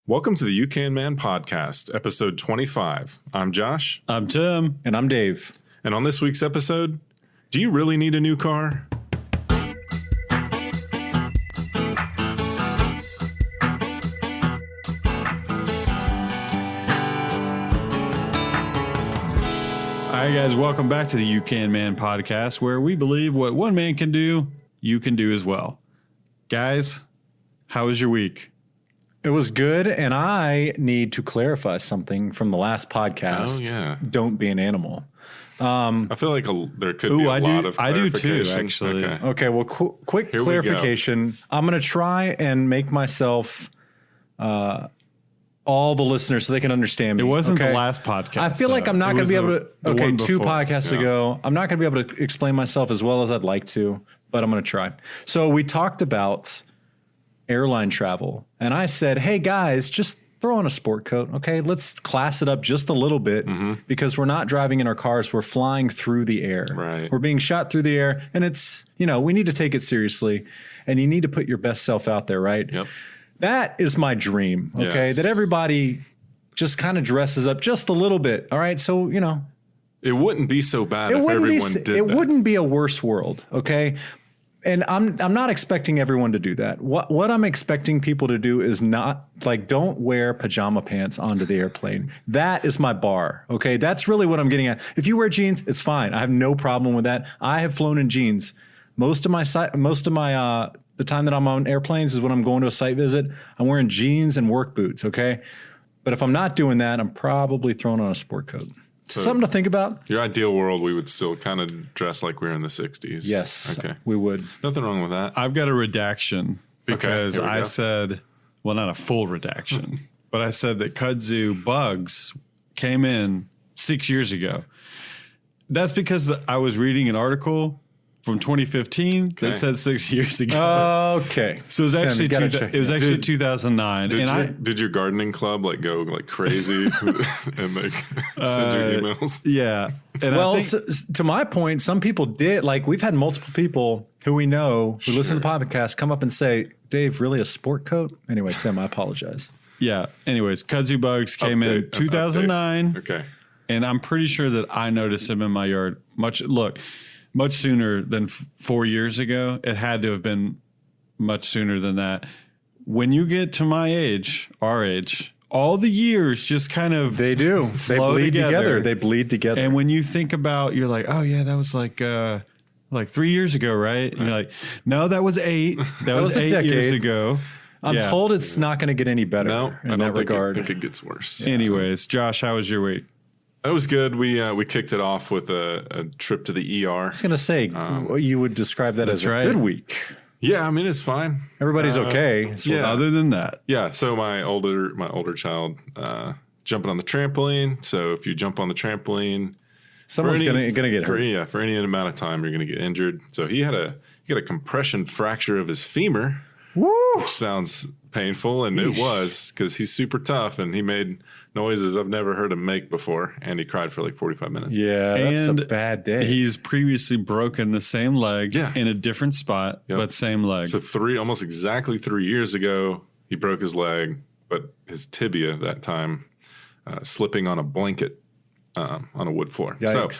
Welcome to the You Can Man podcast, episode 25. I'm Josh. I'm Tim. And I'm Dave. And on this week's episode, do you really need a new car? All right, guys, welcome back to the You Can Man podcast, where we believe what one man can do, you can do as well. Guys, how was your week? It was good, and I need to clarify something from the last podcast. Oh, yeah. Don't be an animal. I feel like there could be a lot of I do too, clarification. actually. Okay, well, quick Here we clarification. I'm going to try and make myself all the listeners so they can understand me. It wasn't okay? the last podcast. I feel like I'm not going to be able to. the Okay, one two before. podcasts ago, I'm not going to be able to explain myself as well as I'd like to, but I'm going to try. So we talked about airline travel, and I said, hey guys, just throw on a sport coat. Okay, let's class it up just a little bit because we're not driving in our cars. We're flying through the air. Right. We're being shot through the air, and it's, we need to take it seriously, and you need to put your best self out there, right? Yep. That is my dream, okay? Yes. That everybody just kind of dresses up just a little bit, all right? So, It wouldn't be so bad if everyone did that. it wouldn't be a worse world, okay? And I'm not expecting everyone to do that. What I'm expecting people to do is not, don't wear pajama pants onto the airplane. That is my bar, okay? That's really what I'm getting at. If you wear jeans, it's fine. I have no problem with that. I have flown in jeans. Most of my the time that I'm on airplanes is when I'm going to a site visit. I'm wearing jeans and work boots, okay? But if I'm not doing that, I'm probably throwing on a sport coat. So something to think about. Your ideal world, we would still kind of dress like we were in the 60s. Yes, Okay. we would. Nothing wrong with that. I've got a redaction because here we I go. said, well, not a full redaction, but I said that kudzu bugs came in 6 years ago. That's because I was reading an article from 2015 that said 6 years ago. Okay. So it was Tim, actually you gotta check. 2009. Did your gardening club go crazy and send your emails? Yeah. And Well, I think, to my point, some people did. We've had multiple people who we know who listen to the podcast come up and say, Dave, really a sport coat? Anyway, Tim, I apologize. yeah. Anyways, kudzu bugs came in Update. 2009. Okay. And I'm pretty sure that I noticed them in my yard much sooner than 4 years ago. It had to have been much sooner than that. When you get to my age, our age, all the years just kind of They do. They flow bleed together. together. They bleed together. And when you think about, you're like, oh yeah, that was like 3 years ago, right? And you're like, no, that was 8. That was was a 8 years decade. ago. I'm Yeah. told it's not going to get any better No, I in don't that regard. think it gets worse. Anyways, Josh, how was your week? That was good. We kicked it off with a trip to the ER. I was going to say, you would describe that as a right. good week. Yeah, I mean it's fine. Everybody's okay. So yeah. Other than that, Yeah, so my older child jumping on the trampoline. So if you jump on the trampoline, someone's going to get hurt. for any amount of time, you're going to get injured. So he got a compression fracture of his femur, which sounds painful, and it was because he's super tough and he made noises I've never heard him make before, and he cried for 45 minutes. Yeah, that's And a bad day. he's previously broken the same leg Yeah. in a different spot, but same leg. So almost exactly 3 years ago, he broke his leg, but his tibia that time slipping on a blanket on a wood floor. Yikes.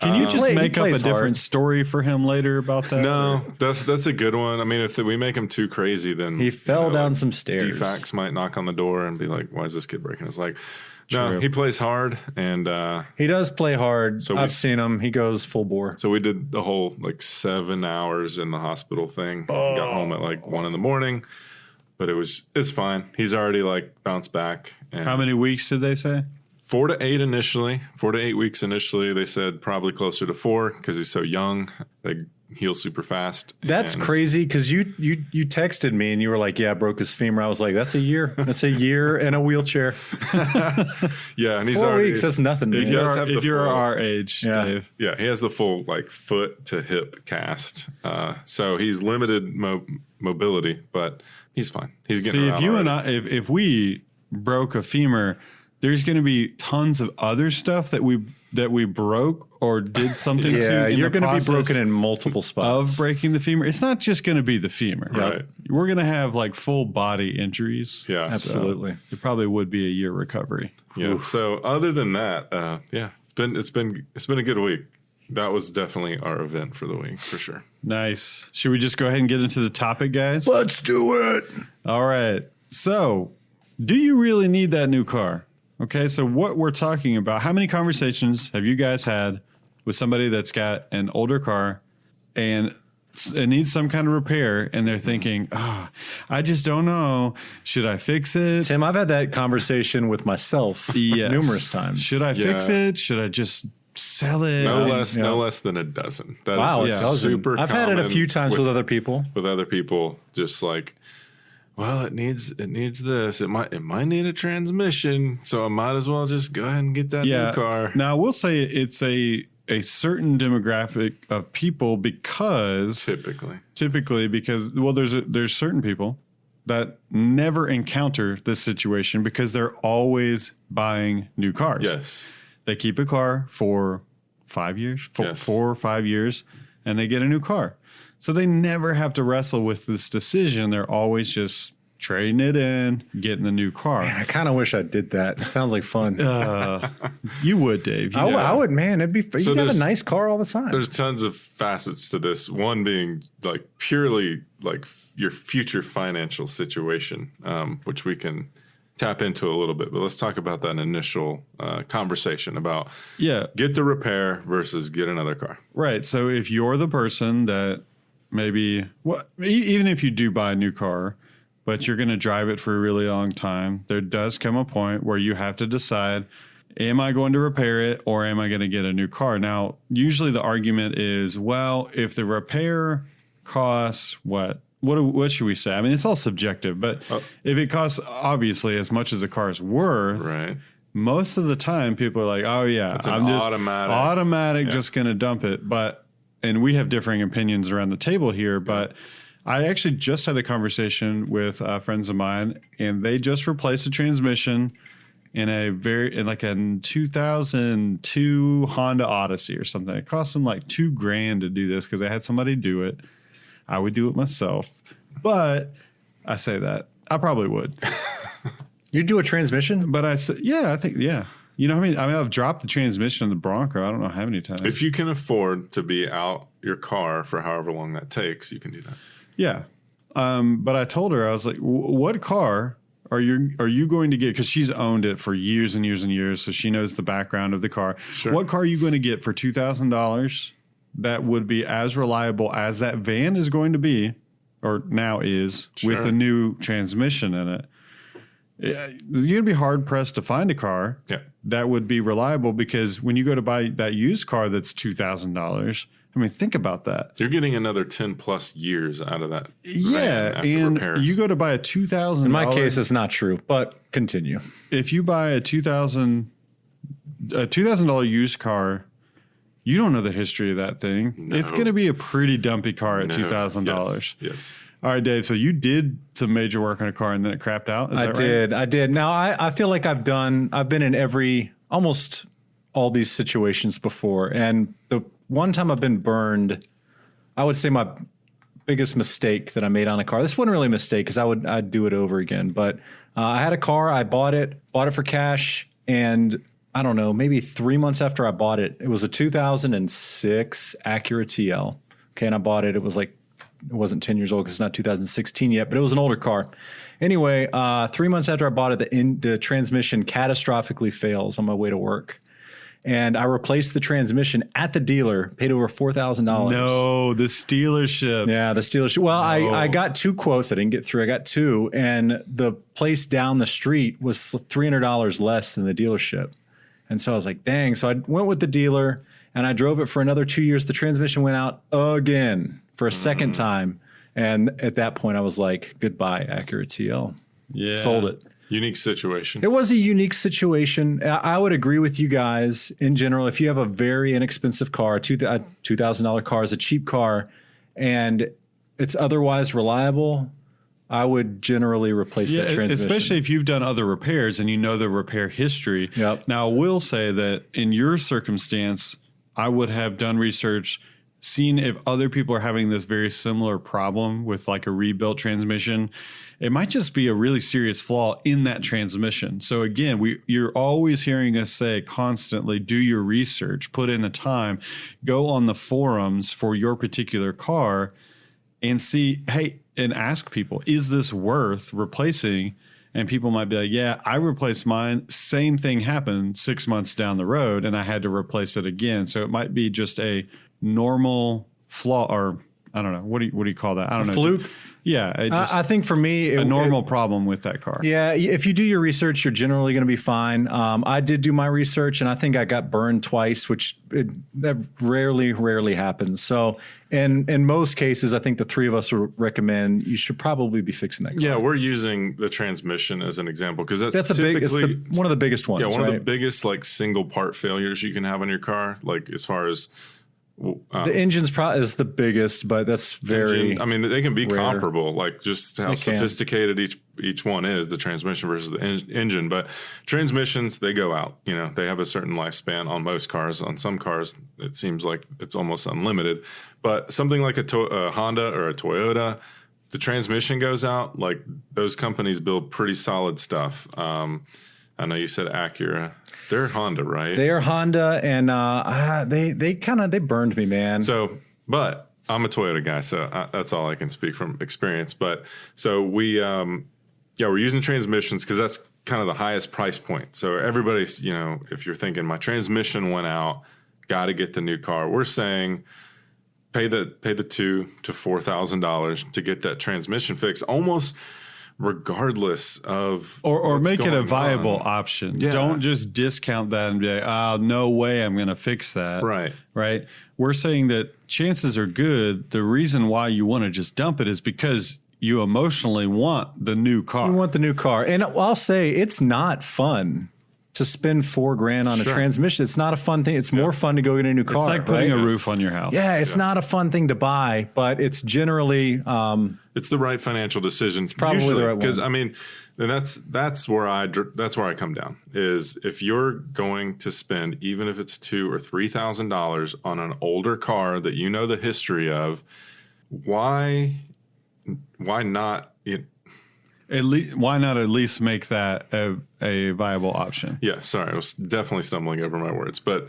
So Can you just he make up a plays different hard. story for him later about that? no, that's a good one. I mean, if we make him too crazy, then He fell down some stairs. DFACs might knock on the door and be like, "Why is this kid breaking his leg?" No, True. he plays hard, and He does play hard. So I've seen him. He goes full bore. so we did the whole 7 hours in the hospital thing. Got home at 1 a.m, but it's fine. He's already bounced back. And How many weeks did they say? 4 to 8 initially, 4 to 8 weeks initially. They said probably closer to 4 because he's so young. They heal super fast. That's And crazy because you texted me and you were like, "Yeah, I broke his femur." I was like, "That's a year. That's a year in a wheelchair. Yeah, and he's 4 already weeks. That's nothing." If man. you- does have the If you're full- our age, Yeah. Dave. Yeah, he has the full foot to hip cast. So he's limited mobility, but he's fine. He's getting See, around if you already. and I, if we broke a femur, there's going to be tons of other stuff that we that we broke or did something to. Yeah, in you're the going to be process broken in multiple spots. of breaking the femur. It's not just going to be the femur. Right. We're going to have like full body injuries. Yeah. Absolutely. So it probably would be a year recovery. Yeah. So other than that, it's been a good week. That was definitely our event for the week for sure. Nice. Should we just go ahead and get into the topic, guys? Let's do it. All right. So, do you really need that new car? Okay. So, what we're talking about, how many conversations have you guys had with somebody that's got an older car and it needs some kind of repair and they're thinking, I just don't know. Should I fix it? Tim, I've had that conversation with myself numerous times. Should I fix it? Should I just sell it? No less than a dozen. That Wow, is a dozen. super I've had it a common few times with other people. With other people, just like, well, it needs this. It might need a transmission, so I might as well just go ahead and get that new car. Now, I will say it's a certain demographic of people because typically because there's certain people that never encounter this situation because they're always buying new cars. Yes. They keep a car for 5 years, 4 or 5 years, and they get a new car. So they never have to wrestle with this decision. They're always just trading it in, getting a new car. Man, I kind of wish I did that. It sounds like fun. You would, Dave. I would, man. It'd be. So you have a nice car all the time. There's tons of facets to this. One being like purely like your future financial situation, which we can tap into a little bit. But let's talk about that initial conversation about get the repair versus get another car. Right. So if you're the person that maybe even if you do buy a new car, but you're going to drive it for a really long time, there does come a point where you have to decide, am I going to repair it or am I going to get a new car? Now, usually the argument is, well, if the repair costs what should we say? I mean, it's all subjective, but if it costs obviously as much as a car is worth, right, most of the time people are like, oh yeah, I'm just automatic just going to dump it. And we have differing opinions around the table here, but I actually just had a conversation with friends of mine, and they just replaced a transmission in a 2002 Honda Odyssey or something. It cost them like $2,000 to do this because I had somebody do it. I would do it myself, but I say that I probably would. You do a transmission, but I said, I think. You know what I mean? I've dropped the transmission in the Bronco. I don't know how many times. If you can afford to be out your car for however long that takes, you can do that. Yeah. But I told her, I was like, what car are you going to get? Because she's owned it for years and years and years, so she knows the background of the car. Sure. What car are you going to get for $2,000 that would be as reliable as that van is going to be, or now is, with a new transmission in it? You're going to be hard-pressed to find a car that would be reliable, because when you go to buy that used car that's $2,000, I mean, think about that. You're getting another 10 plus years out of that. Yeah, and repairs. You go to buy a $2,000. In my case, it's not true, but continue. If you buy a $2,000 used car, you don't know the history of that thing. No. It's going to be a pretty dumpy car at $2,000. Yes. All right, Dave. So you did some major work on a car and then it crapped out. Is that right? I did. Now I feel like I've been in almost all these situations before, and the one time I've been burned, I would say my biggest mistake that I made on a car. This wasn't really a mistake because I'd do it over again. But I had a car. I bought it for cash, and I don't know, maybe 3 months after I bought it, it was a 2006 Acura TL. Okay, and I bought it. It wasn't 10 years old because it's not 2016 yet, but it was an older car. Anyway, 3 months after I bought it, the transmission catastrophically fails on my way to work. And I replaced the transmission at the dealer, paid over $4,000. No, the dealership. Yeah, the dealership. Well, I got 2 quotes. I didn't get 3. I got 2. And the place down the street was $300 less than the dealership. And so I was like, dang. So I went with the dealer and I drove it for another 2 years. The transmission went out again for a second time. And at that point I was like, goodbye, Acura TL. Yeah. Sold it. Unique situation. It was a unique situation. I would agree with you guys in general. If you have a very inexpensive car, $2,000 car is a cheap car, and it's otherwise reliable, I would generally replace that transmission. Especially if you've done other repairs and you know the repair history. Yep. Now, I will say that in your circumstance, I would have done research, seen if other people are having this very similar problem with like a rebuilt transmission. It might just be a really serious flaw in that transmission. So again, you're always hearing us say constantly, do your research, put in the time, go on the forums for your particular car and see, hey, and ask people, is this worth replacing? And people might be like, yeah, I replaced mine. Same thing happened 6 months down the road and I had to replace it again. So it might be just a normal flaw, or I don't know. What do you call that? I don't know. Fluke? Yeah. I think for me, a normal problem with that car. Yeah. If you do your research, you're generally going to be fine. I did do my research and I think I got burned twice, which that rarely happens. So in most cases, I think the three of us would recommend you should probably be fixing that car. Yeah, we're using the transmission as an example because that's one of the biggest ones. Yeah, one of the biggest like single part failures you can have on your car. Like as far as the engine's is the biggest, but that's very. I mean, they can be rare. Comparable, like just how sophisticated each one is, the transmission versus the engine. But transmissions, they go out. You know, they have a certain lifespan on most cars. On some cars, it seems like it's almost unlimited. But something like a Honda or a Toyota, the transmission goes out. Like those companies build pretty solid stuff. I know you said Acura. They're Honda, right? They are Honda, and they burned me, man. So, but I'm a Toyota guy, so that's all I can speak from experience. But so we're using transmissions because that's kind of the highest price point. So everybody's, you know, if you're thinking my transmission went out, got to get the new car. We're saying pay the $2,000 to $4,000 to get that transmission fixed, almost regardless of or make it a viable option. Yeah. Don't just discount that and be like, oh, no way I'm going to fix that. Right. We're saying that chances are good. The reason why you want to just dump it is because you emotionally want the new car. You want the new car. And I'll say it's not fun to spend $4,000 on a transmission. It's not a fun thing. It's more fun to go get a new car. It's like putting a roof on your house. Yeah, it's not a fun thing to buy, but it's generally it's the right financial decision. It's probably the right one. Because I mean, and that's where I come down is if you're going to spend even if it's $2,000 or $3,000 on an older car that you know the history of, why not? Why not at least make that a viable option? Yeah, sorry, I was definitely stumbling over my words, but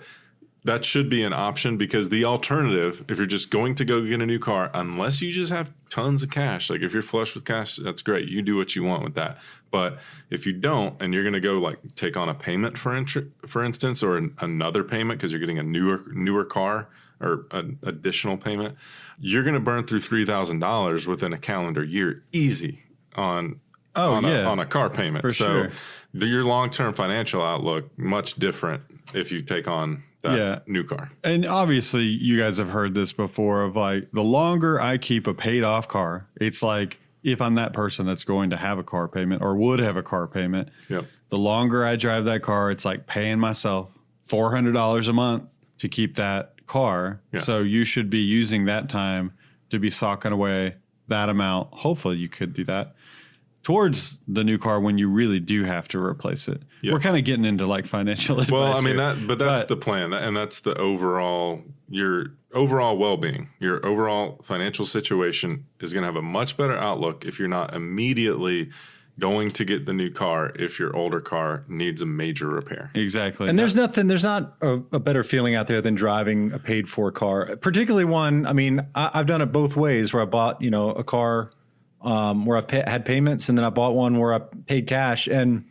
that should be an option because the alternative, if you're just going to go get a new car, unless you just have tons of cash, like if you're flush with cash, that's great. You do what you want with that. But if you don't, and you're going to go like take on a payment for instance, or another payment because you're getting a newer car or an additional payment, you're going to burn through $3,000 within a calendar year, easy on a car payment. For sure. Your long-term financial outlook much different if you take on that new car. And obviously you guys have heard this before of like the longer I keep a paid off car, it's like if I'm that person that's going to have a car payment or would have a car payment, the longer I drive that car, it's like paying myself $400 a month to keep that car. Yeah. So you should be using that time to be socking away that amount. Hopefully you could do that towards the new car when you really do have to replace it. Yep. We're kind of getting into like financial advice. Well, I mean that's the plan, and that's the your overall well-being, your overall financial situation is going to have a much better outlook if you're not immediately going to get the new car if your older car needs a major repair. Exactly. And there's not a better feeling out there than driving a paid for car, particularly one. I mean, I've done it both ways where I bought, a car where I've had payments, and then I bought one where I paid cash. And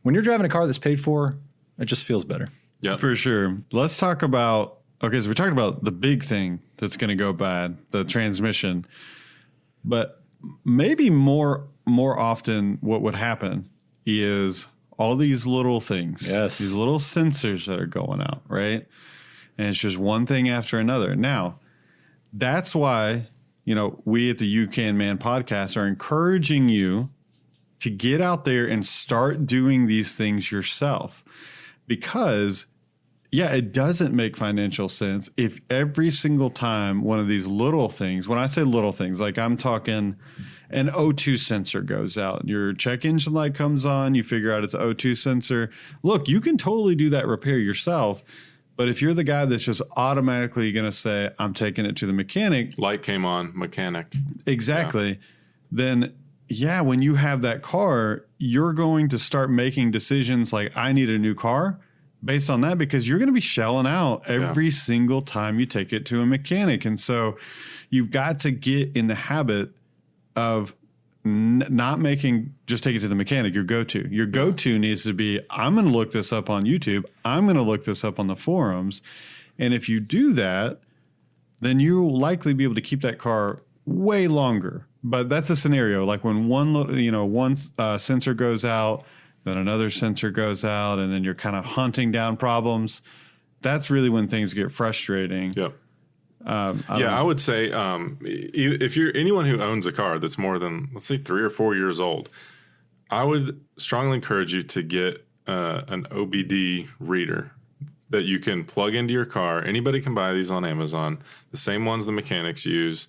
when you're driving a car that's paid for, it just feels better. Yeah, for sure. Let's talk about, okay, so we talked about the big thing that's going to go bad, the transmission, but maybe more often what would happen is all these little things, these little sensors that are going out, right? And it's just one thing after another. Now, that's why, we at the You Can Man podcast are encouraging you to get out there and start doing these things yourself, because it doesn't make financial sense if every single time one of these little things, when I say little things, like I'm talking an O2 sensor goes out. Your check engine light comes on. You figure out it's an O2 sensor. Look, you can totally do that repair yourself. But if you're the guy that's just automatically going to say, I'm taking it to the mechanic. Light came on, mechanic. Exactly. Yeah. Then, yeah, when you have that car, you're going to start making decisions like, I need a new car based on that, because you're going to be shelling out every single time you take it to a mechanic. And so you've got to get in the habit of not making just take it to the mechanic your go-to. Your go-to needs to be, I'm going to look this up on YouTube. I'm going to look this up on the forums. And if you do that, then you'll likely be able to keep that car way longer. But that's a scenario like when one sensor goes out, then another sensor goes out, and then you're kind of hunting down problems. That's really when things get frustrating. Yep. I would say if you're anyone who owns a car that's more than, let's say, 3 or 4 years old, I would strongly encourage you to get an OBD reader that you can plug into your car. Anybody can buy these on Amazon, the same ones the mechanics use.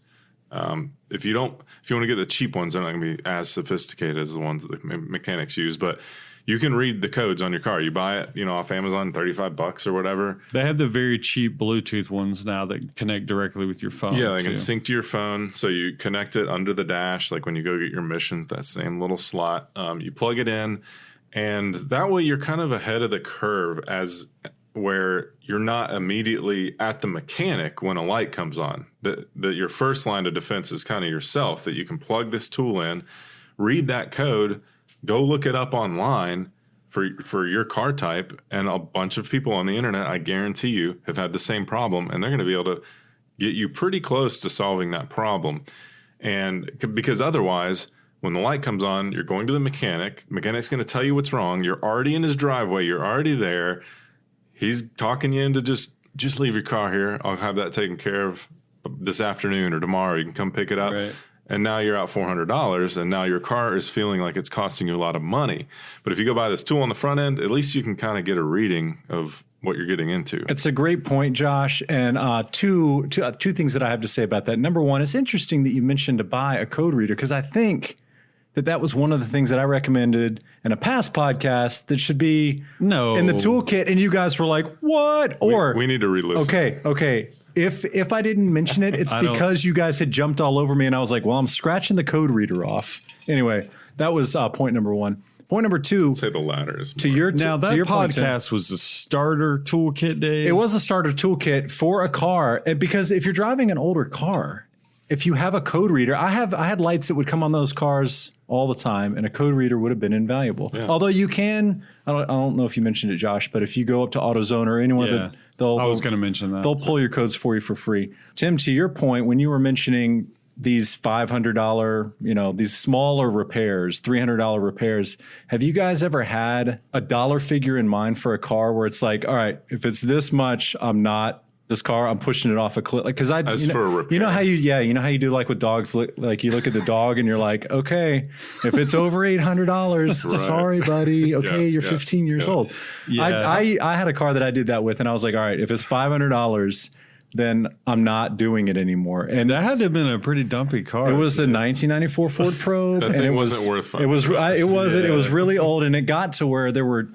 If you want to get the cheap ones, they're not going to be as sophisticated as the ones that the mechanics use, but you can read the codes on your car. You buy it, off Amazon, $35 or whatever. They have the very cheap Bluetooth ones now that connect directly with your phone. Yeah, they can sync to your phone. So you connect it under the dash, like when you go get your missions, that same little slot. You plug it in, and that way you're kind of ahead of the curve, as where you're not immediately at the mechanic when a light comes on. That your first line of defense is kind of yourself, that you can plug this tool in, read that code, go look it up online for your car type, and a bunch of people on the internet, I guarantee you, have had the same problem, and they're going to be able to get you pretty close to solving that problem. And because otherwise, when the light comes on, you're going to the mechanic's going to tell you what's wrong. You're already in his driveway. You're already there. He's talking you into just leave your car here. I'll have that taken care of this afternoon or tomorrow. You can come pick it up. Right. And now you're out $400, and now your car is feeling like it's costing you a lot of money. But if you go buy this tool on the front end, at least you can kind of get a reading of what you're getting into. It's a great point, Josh. And two things that I have to say about that. Number one, it's interesting that you mentioned to buy a code reader, because I think that was one of the things that I recommended in a past podcast that should be in the toolkit. And you guys were like, what? Or we need to re-listen. Okay. If I didn't mention it, it's because you guys had jumped all over me, and I was like, well, I'm scratching the code reader off. Anyway, that was point number one. Point number two. I'd say the latter is to your now that to your podcast was the starter toolkit day. It was a starter toolkit for a car, because if you're driving an older car, if you have a code reader, I had lights that would come on those cars all the time, and a code reader would have been invaluable. Yeah. Although you can, I don't know if you mentioned it, Josh, but if you go up to AutoZone or anyone that I was going to mention that. They'll pull your codes for you for free. Tim, to your point, when you were mentioning these $500, these smaller repairs, $300 repairs, have you guys ever had a dollar figure in mind for a car where it's like, all right, if it's this much, this car, I'm pushing it off a cliff. Like, because for a repair. You know how you do like with dogs, like you look at the dog and you're like, okay, if it's over $800, right. Sorry, buddy. Okay, you're 15 years old. Yeah. I had a car that I did that with, and I was like, all right, if it's $500, then I'm not doing it anymore. And that had to have been a pretty dumpy car. It was a 1994 Ford Probe. That thing wasn't worth $500. It wasn't. It was really old, and it got to where there were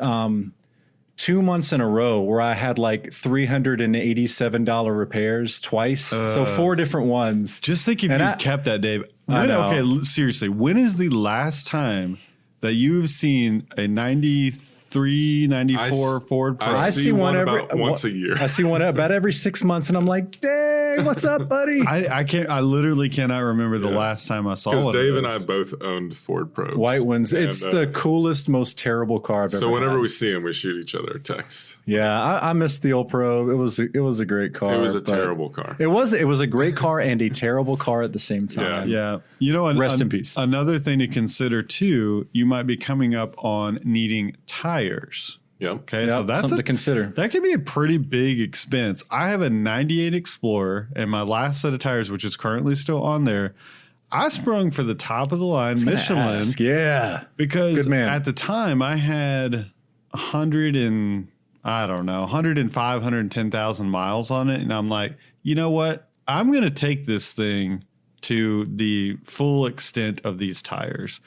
2 months in a row where I had like $387 repairs twice. So 4 different ones. Just think if you kept that, Dave. Okay, seriously, when is the last time that you've seen a 93, 94 Ford Probe? I see one about once a year. I see one about every 6 months, and I'm like, dang, what's up, buddy? I literally cannot remember the last time I saw one. Because Dave and I both owned Ford Probes. White ones. It's the coolest, most terrible car I've ever So whenever had. we see them, we shoot each other a text. Yeah, I missed the old Probe. It was a great car. It was a terrible car. It was a great car and a terrible car at the same time. Yeah. Rest in peace. Another thing to consider too, you might be coming up on needing tires. Yep. Okay, so that's something to consider. That can be a pretty big expense. I have a 98 Explorer, and my last set of tires, which is currently still on there, I sprung for the top of the line Michelin. Because at the time I had 105, 110,000 miles on it, and I'm like, you know what? I'm going to take this thing to the full extent of these tires.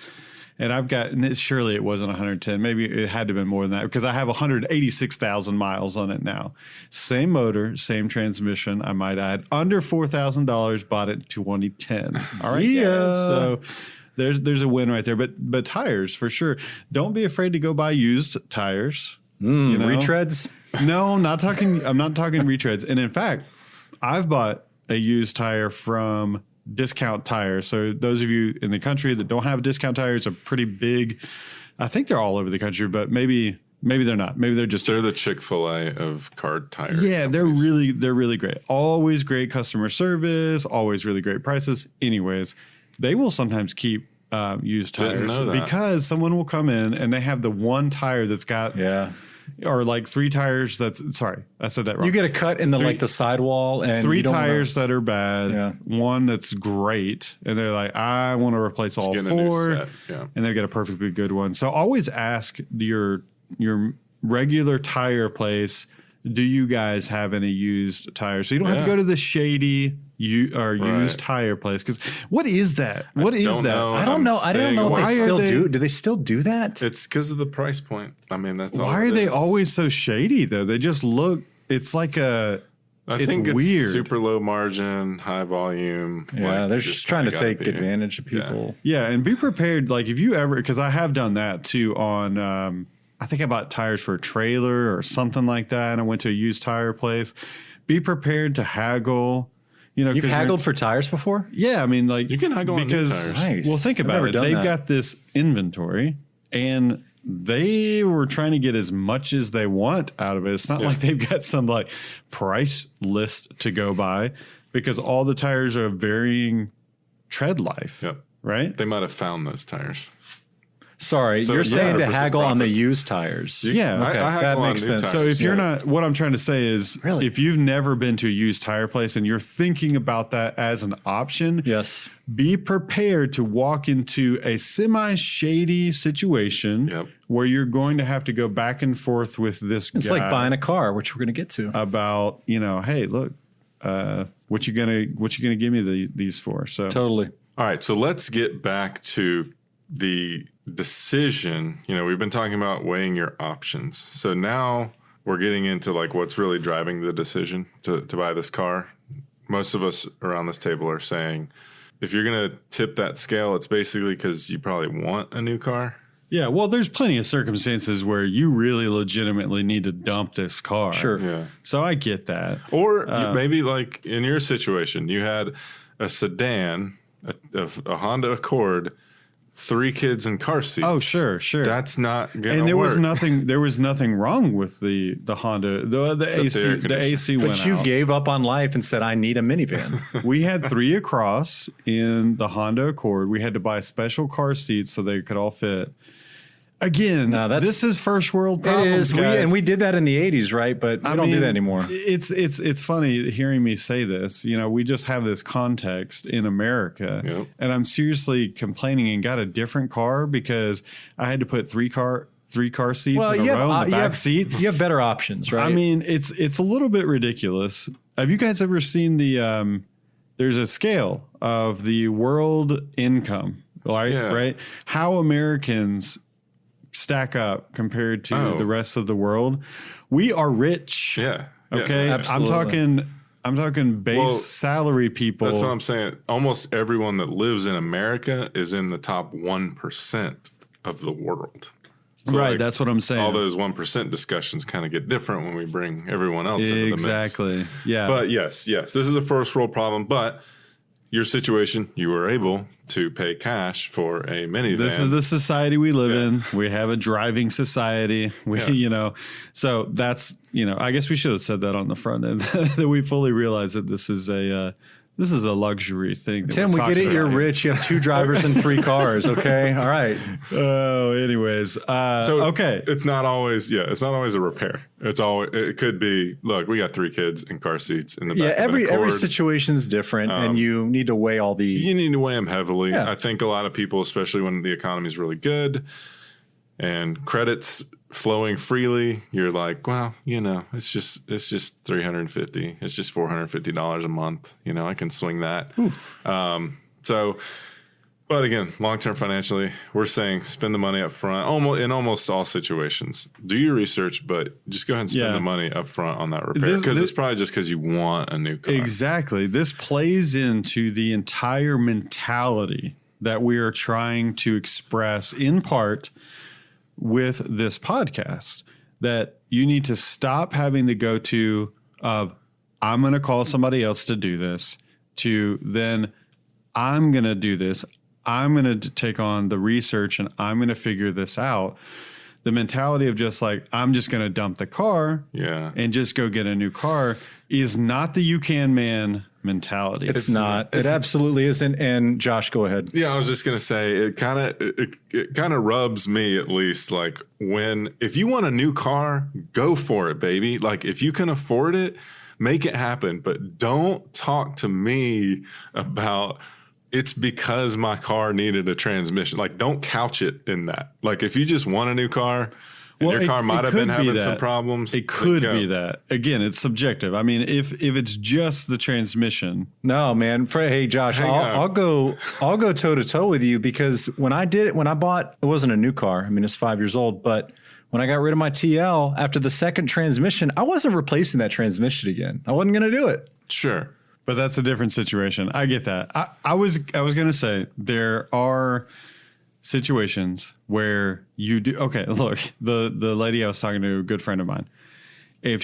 And surely it wasn't 110. Maybe it had to have been more than that because I have 186,000 miles on it now. Same motor, same transmission, I might add. Under $4,000, bought it 2010. All right. Yeah. So there's a win right there. But tires, for sure. Don't be afraid to go buy used tires. Retreads? No, I'm not talking retreads. And in fact, I've bought a used tire from Discount Tires. So those of you in the country that don't have discount tires are pretty big. I think they're all over the country, but maybe they're not. Maybe they're the Chick-fil-A of car tires. Yeah, companies. they're really great. Always great customer service, always really great prices. Anyways, they will sometimes keep used Didn't tires know that. because someone will come in and they have the one tire that's got or like three tires I said that wrong. You get a cut in the sidewall and three you don't tires that are bad, Yeah. one that's great, and they're like, I want to replace all getting a new four, set, yeah. and they get a perfectly good one. So always ask your regular tire place, do you guys have any used tires? So you don't have to Yeah. go to the shady used tire place. Because what is that? What is don't that? know. I don't know. I don't know if Why they are still they- do. Do they still do that? It's because of the price point. I mean, that's all. Why it are they is. always so shady though? They just look. It's like I it's think it's weird. super low margin, high volume. Yeah, like, they're just trying to kinda take gotta be- advantage of people. Yeah, and be prepared. Like if you ever, because I have done that too on. I think I bought tires for a trailer or something like that, and I went to a used tire place. Be prepared to haggle. You've 'cause haggled for tires before? Yeah, I mean, like You can haggle on new because tires. Nice. well, think I've about never it. done They've that. got this inventory, and they were trying to get as much as they want out of it. It's not like they've got some like price list to go by because all the tires are varying tread life. Yep. Right? They might have found those tires. Sorry, So you're it's saying to 100% haggle on the profit. used tires. Yeah. I Okay, haggle that on makes new sense. tires. So if you're Yeah. not, what I'm trying to say is, Really? if you've never been to a used tire place and you're thinking about that as an option, Yes. be prepared to walk into a semi-shady situation Yep. where you're going to have to go back and forth with this It's guy like buying a car, which we're going to get to. about, hey, look, what you gonna give me these for? So Totally. All right, so let's get back to the decision. We've been talking about weighing your options. So now we're getting into like what's really driving the decision to buy this car. Most of us around this table are saying if you're going to tip that scale, it's basically because you probably want a new car. yeah, well, there's plenty of circumstances where you really legitimately need to dump this car. Sure. Yeah. So I get that. Or maybe like in your situation, you had a sedan, a Honda Accord, 3 kids in car seats. Oh, sure. That's not going to work. And there was nothing wrong with the Honda. The AC air the AC went But you out. gave up on life and said, I need a minivan. We had 3 across in the Honda Accord. We had to buy special car seats so they could all fit. Again, No, that's- this is first world It problems, is. guys. We did that in the 80s, right? But we don't do that anymore. It's funny hearing me say this. We just have this context in America, Yep. and I'm seriously complaining and got a different car because I had to put three car seats in a row in the back seat. You have better options, right? I mean, it's a little bit ridiculous. Have you guys ever seen the? There's a scale of the world income, right? Yeah. Right? How Americans stack up compared to the rest of the world. We are rich. Yeah. Okay. Absolutely. I'm talking base salary people. That's what I'm saying. Almost everyone that lives in America is in the top 1% of the world. So right. like, That's what I'm saying. all those 1% discussions kind of get different when we bring everyone else into the mix. Exactly. Yeah. But yes, this is a first world problem. But your situation, you were able to pay cash for a minivan. this is the society we live in. We have a driving society. So that's, I guess we should have said that on the front end that we fully realize that this is a luxury thing. that Tim, we're we get it. talking You're about. rich. You have 2 drivers and 3 cars. Okay. All right. Oh, anyways. So okay. it's not always a repair. It could be, look, we got 3 kids in car seats in the back. Yeah. of an Every Accord. situation's different, and you need to weigh all the. You need to weigh them heavily. Yeah. I think a lot of people, especially when the economy is really good and credits flowing freely, you're like, well, it's just $350. It's just $450 a month. I can swing that. So, but again, long-term financially, we're saying spend the money up front in almost all situations. Do your research, but just go ahead and spend the money up front on that repair, because it's probably just because you want a new car. Exactly. This plays into the entire mentality that we are trying to express in part with this podcast, that you need to stop having the go-to of, I'm going to call somebody else to do this, to then I'm going to do this. I'm going to take on the research and I'm going to figure this out. The mentality of just like, I'm just going to dump the car and just go get a new car is not the you can man mentality. It's not. It absolutely isn't. And Josh, go ahead. Yeah, I was just going to say, it kind of rubs me, at least, like, if you want a new car, go for it, baby. Like, if you can afford it, make it happen. But don't talk to me about it's because my car needed a transmission. Like, don't couch it in that. Like, if you just want a new car and your car might have been having some problems, it could be that. Again, it's subjective. I mean, if it's just the transmission. No, man. Hey, Josh, I'll go toe to toe with you, because when I bought, it wasn't a new car. I mean, it's 5 years old, but when I got rid of my TL after the second transmission, I wasn't replacing that transmission again. I wasn't going to do it. Sure. But that's a different situation. I get that. I was going to say there are situations where you do. Okay, look, the lady I was talking to, a good friend of mine, if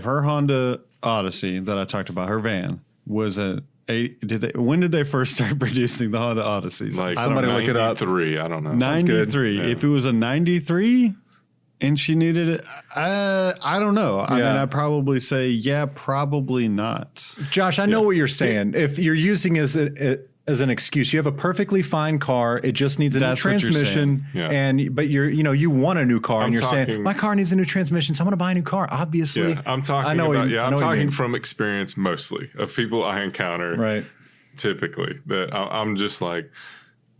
her Honda Odyssey that I talked about, her van was when did they first start producing the Honda Odysseys? Like, somebody look it up. 93, I don't know. 93. Yeah. If it was a 93 and she needed it, I don't know. I mean, I'd probably say, yeah, probably not. Josh, I know what you're saying. If you're using as an excuse, you have a perfectly fine car, it just needs a new transmission, but you want a new car, and you're saying my car needs a new transmission, so I'm going to buy a new car. Obviously, I'm talking from experience, mostly of people I encounter. Right. Typically, that I'm just like,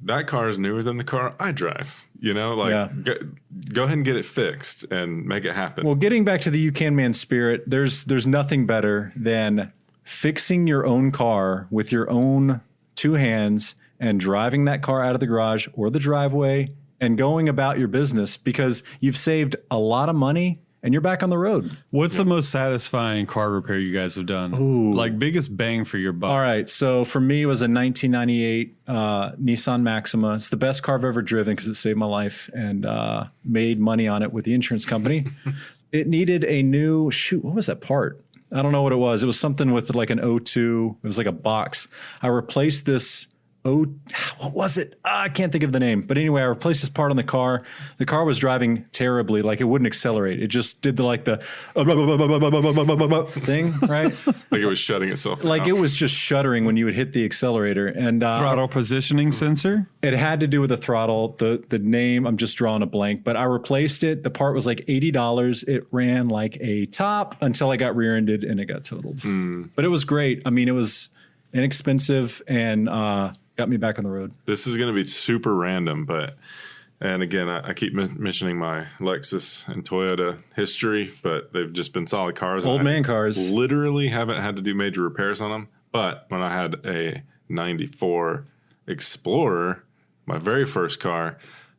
that car is newer than the car I drive. Go ahead and get it fixed and make it happen. Well, getting back to the you can man spirit, there's nothing better than fixing your own car with your own two hands and driving that car out of the garage or the driveway and going about your business, because you've saved a lot of money and you're back on the road. What's the most satisfying car repair you guys have done? Ooh. Like, biggest bang for your buck? All right. So for me, it was a 1998 Nissan Maxima. It's the best car I've ever driven because it saved my life, and made money on it with the insurance company. It needed a new, what was that part? I don't know what it was. It was something with like an O2. It was like a box. I replaced this. What was it? I can't think of the name. But anyway, I replaced this part on the car. The car was driving terribly. Like, it wouldn't accelerate. It just did the thing, right? Like it was shutting itself down. Like it was just shuddering when you would hit the accelerator. And throttle positioning sensor? It had to do with the throttle. The name, I'm just drawing a blank. But I replaced it. The part was like $80. It ran like a top until I got rear-ended and it got totaled. But it was great. I mean, it was inexpensive and got me back on the road. This is going to be super random, and again, I keep mentioning my Lexus and Toyota history, but they've just been solid cars. Old man cars. Literally haven't had to do major repairs on them. But when I had a 94 Explorer, my very first car,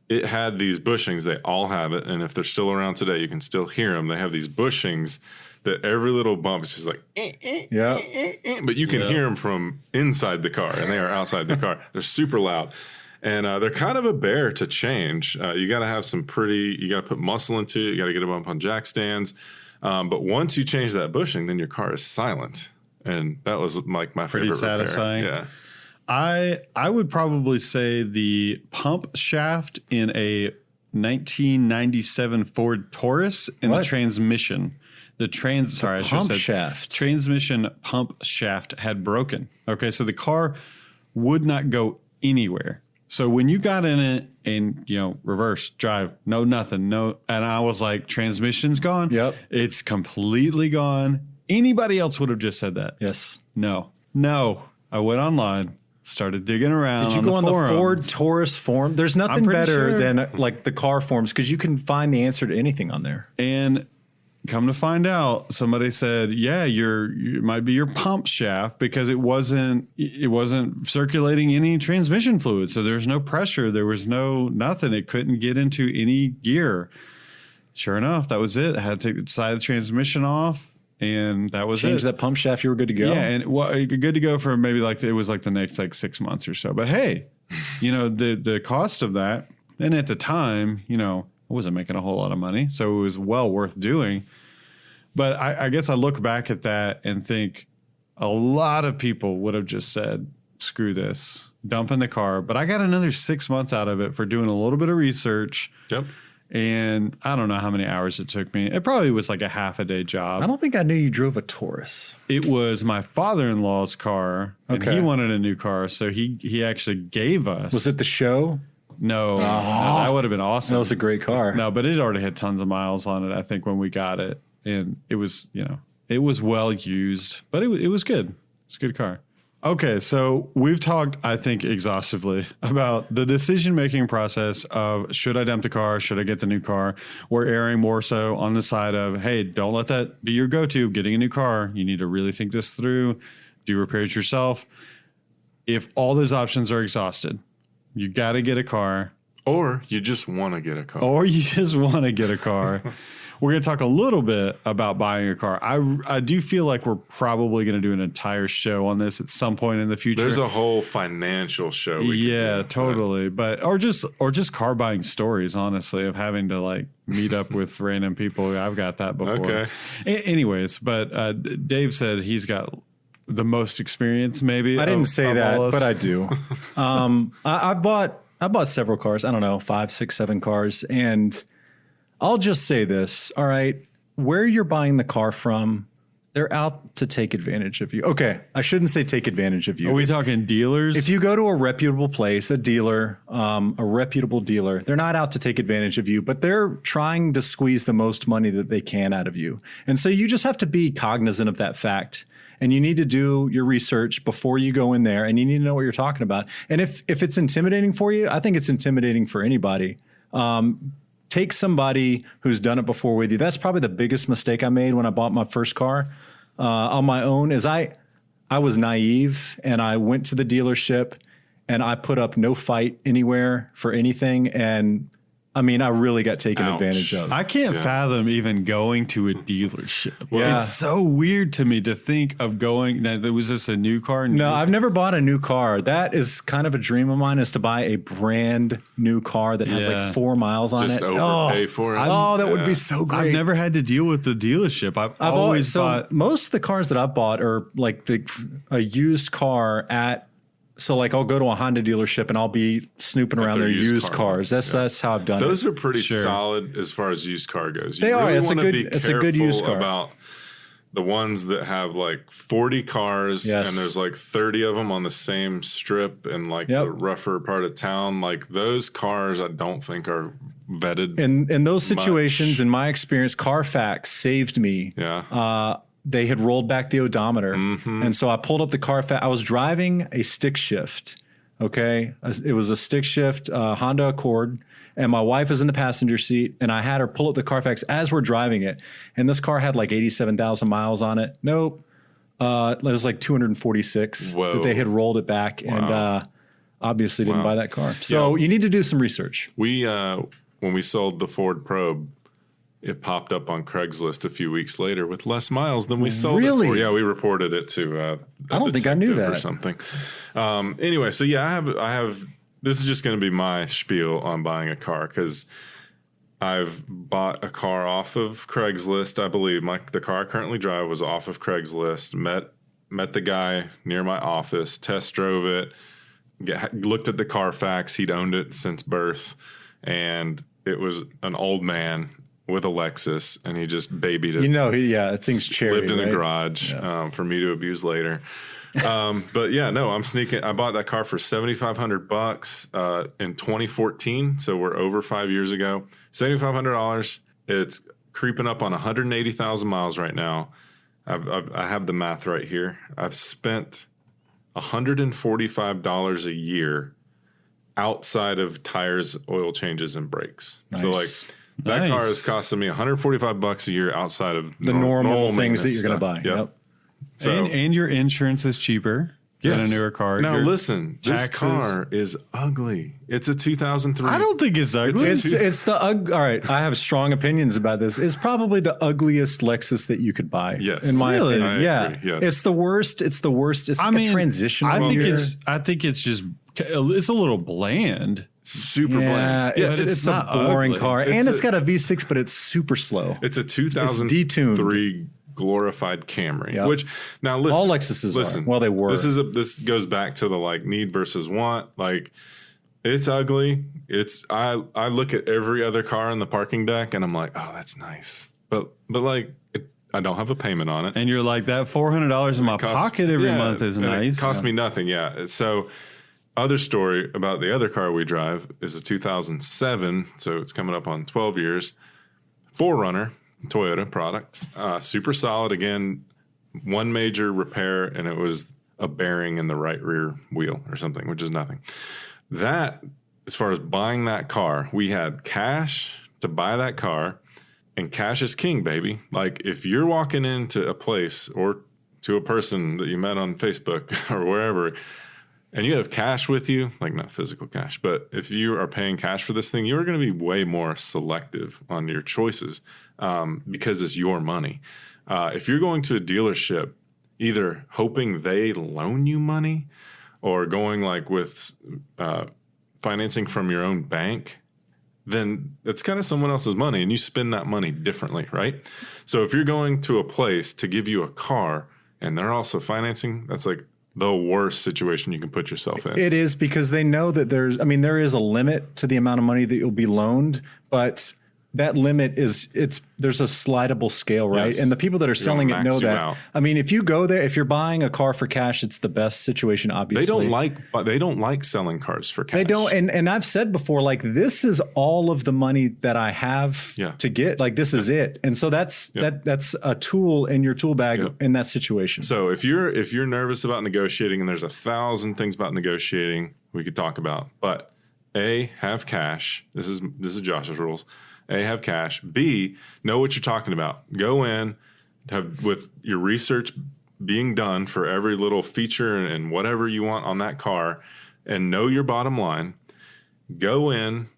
it had these bushings. They all have it. And if they're still around today, you can still hear them. They have these bushings that every little bump is just like, but you can hear them from inside the car, and they are outside the car. They're super loud, and they're kind of a bear to change. You got to have you got to put muscle into it. You got to get them up on jack stands. But once you change that bushing, then your car is silent, and that was like my favorite. Pretty satisfying. Repair. Yeah. I would probably say the pump shaft in a 1997 Ford Taurus and the transmission. Transmission pump shaft had broken. Okay, so the car would not go anywhere. So when you got in it and, reverse, drive, nothing. And I was like, transmission's gone. Yep. It's completely gone. Anybody else would have just said that. Yes. No. I went online, started digging around. Did you go on the Ford Taurus forum? There's nothing better than like the car forums, because you can find the answer to anything on there. And come to find out, somebody said, yeah, it might be your pump shaft because it wasn't circulating any transmission fluid. So there's no pressure. There was nothing. It couldn't get into any gear. Sure enough, that was it. I had to take the side of the transmission off. And that was Change it. that pump shaft, you were good to go. Yeah, and good to go for maybe it was the next 6 months or so. But hey, the cost of that, and at the time, I wasn't making a whole lot of money, so it was well worth doing. But I guess I look back at that and think a lot of people would have just said, "Screw this, dump in the car." But I got another 6 months out of it for doing a little bit of research. Yep. And I don't know how many hours it took me. It probably was like a half a day job. I don't think I knew you drove a Taurus. It was my father-in-law's car, and he wanted a new car, so he actually gave us. Was it the show? No, that would have been awesome. That was a great car. No, but it already had tons of miles on it, I think, when we got it. And it was, it was well used, but it was good. It's a good car. Okay, so we've talked, I think, exhaustively about the decision-making process of should I dump the car, should I get the new car? We're erring more so on the side of, hey, don't let that be your go-to, getting a new car. You need to really think this through, do repairs yourself. If all those options are exhausted, you got to get a car. Or you just want to get a car. We're going to talk a little bit about buying a car. I do feel like we're probably going to do an entire show on this at some point in the future. There's a whole financial show. Totally. But or just car buying stories, honestly, of having to meet up with random people. I've got that before. Okay. Anyways, but Dave said he's got the most experience. Maybe I didn't say that, but I do. I bought several cars. I don't know, 5, 6, 7 cars, and I'll just say this, all right? Where you're buying the car from, they're out to take advantage of you. Okay, I shouldn't say take advantage of you. Are we talking dealers? If you go to a reputable place, a dealer, a reputable dealer, they're not out to take advantage of you, but they're trying to squeeze the most money that they can out of you. And so you just have to be cognizant of that fact. And you need to do your research before you go in there, and you need to know what you're talking about. And if it's intimidating for you, I think it's intimidating for anybody. Take somebody who's done it before with you. That's probably the biggest mistake I made when I bought my first car on my own. Is I was naive, and I went to the dealership and I put up no fight anywhere for anything. And I mean, I really got taken advantage of. I can't fathom even going to a dealership. Yeah. It's so weird to me to think of going. Now, was this a new car? No, I've never bought a new car. That is kind of a dream of mine, is to buy a brand new car that has 4 miles on Just it. overpay for it. That would be so great. I've never had to deal with the dealership. I've always bought. Most of the cars that I've bought are a used car at. So I'll go to a Honda dealership and I'll be snooping around their used cars. That's how I've done it. Those are pretty solid as far as used car goes. They are. It's It's a good used car. About the ones that have 40 cars and there's 30 of them on the same strip in the rougher part of town. Those cars, I don't think are vetted. In those situations, in my experience, Carfax saved me. Yeah. They had rolled back the odometer. Mm-hmm. And so I pulled up the Carfax. I was driving a stick shift. Okay. It was a stick shift Honda Accord. And my wife was in the passenger seat. And I had her pull up the Carfax as we're driving it. And this car had 87,000 miles on it. Nope. It was 246 that they had rolled it back. Wow. And obviously didn't buy that car. So you need to do some research. We, when we sold the Ford Probe, it popped up on Craigslist a few weeks later with less miles than we sold it for. Yeah, we reported it to I don't think I knew that. Or something. Anyway, so I have this is just going to be my spiel on buying a car, because I've bought a car off of Craigslist. I believe the car I currently drive was off of Craigslist. Met the guy near my office, test drove it, looked at the Carfax. He'd owned it since birth, and it was an old man with a Lexus, and he just babied it. Thing's cherry. Lived in a garage for me to abuse later. But I'm sneaking. I bought that car for $7,500 in 2014, so we're over 5 years ago. $7,500. It's creeping up on 180,000 miles right now. I have the math right here. I've spent $145 a year outside of tires, oil changes, and brakes. Nice. So That car Nice. is costing me $145 a year outside of The normal things that maintenance you're going to stuff. buy. Yep. So, And your insurance is cheaper than a yes. newer car. Now Your listen, this taxes- car is ugly. It's a 2003. I don't think it's ugly. It's the all right. I have strong opinions about this. It's probably the ugliest Lexus that you could buy. Yes. in my Really? opinion. I Yeah, agree, yes. it's the worst. It's the worst. It's like a transitional. I think gear. I think it's just it's a little bland. super Yeah, bland. it's, but it's, it's a not boring ugly. car, It's and it's a- got a V6, but it's super slow. It's a detuned. 2003 glorified Camry. Yep. Which now listen, All Lexuses are. Well, they were. This goes back to the like need versus want. Like it's ugly. I look at every other car in the parking deck and I'm like, oh, that's nice, but like I don't have a payment on it. And you're like, that $400 in my pocket every yeah, month is and nice. It costs me nothing. Yeah. So, other story about the other car we drive is a 2007. So it's coming up on 12 years. 4Runner, Toyota product. Super solid. Again, one major repair, and it was a bearing in the right rear wheel or something, which is nothing. That, as far as buying that car, we had cash to buy that car. And cash is king, baby. Like if you're walking into a place or to a person that you met on Facebook or wherever, and you have cash with you, like not physical cash, but if you are paying cash for this thing, you're going to be way more selective on your choices because it's your money. If you're going to a dealership, either hoping they loan you money or going like with financing from your own bank, then it's kind of someone else's money and you spend that money differently, right? So if you're going to a place to give you a car and they're also financing, that's like the worst situation you can put yourself in. It is because they know that there is a limit to the amount of money that you'll be loaned, but that limit there's a slidable scale, right? Yes. And the people that are selling it max know you that. out. I mean, if you go there, if you're buying a car for cash, it's the best situation, obviously. They don't like selling cars for cash. They don't, and I've said before, like this is all of the money that I have Yeah. to get. Like this is it, and so that's that's a tool in your tool bag in that situation. So if you're nervous about negotiating, and there's 1,000 things about negotiating we could talk about, but A, have cash. This is Josh's rules. A, have cash. B, know what you're talking about. Go in, with your research being done for every little feature and whatever you want on that car, and know your bottom line. Go in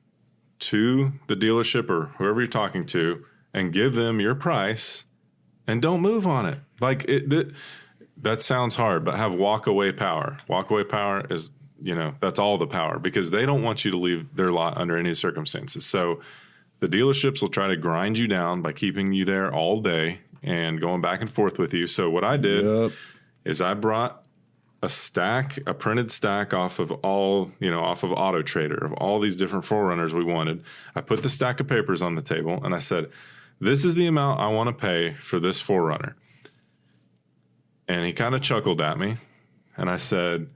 to the dealership or whoever you're talking to and give them your price and don't move on it. Like that sounds hard, but have walk away power. Walk away power is, that's all the power because they don't want you to leave their lot under any circumstances. So the dealerships will try to grind you down by keeping you there all day and going back and forth with you. So what I did is I brought a printed stack off of Auto Trader of all these different 4Runners we wanted. I put the stack of papers on the table and I said, this is the amount I want to pay for this 4Runner. And he kind of chuckled at me and I said,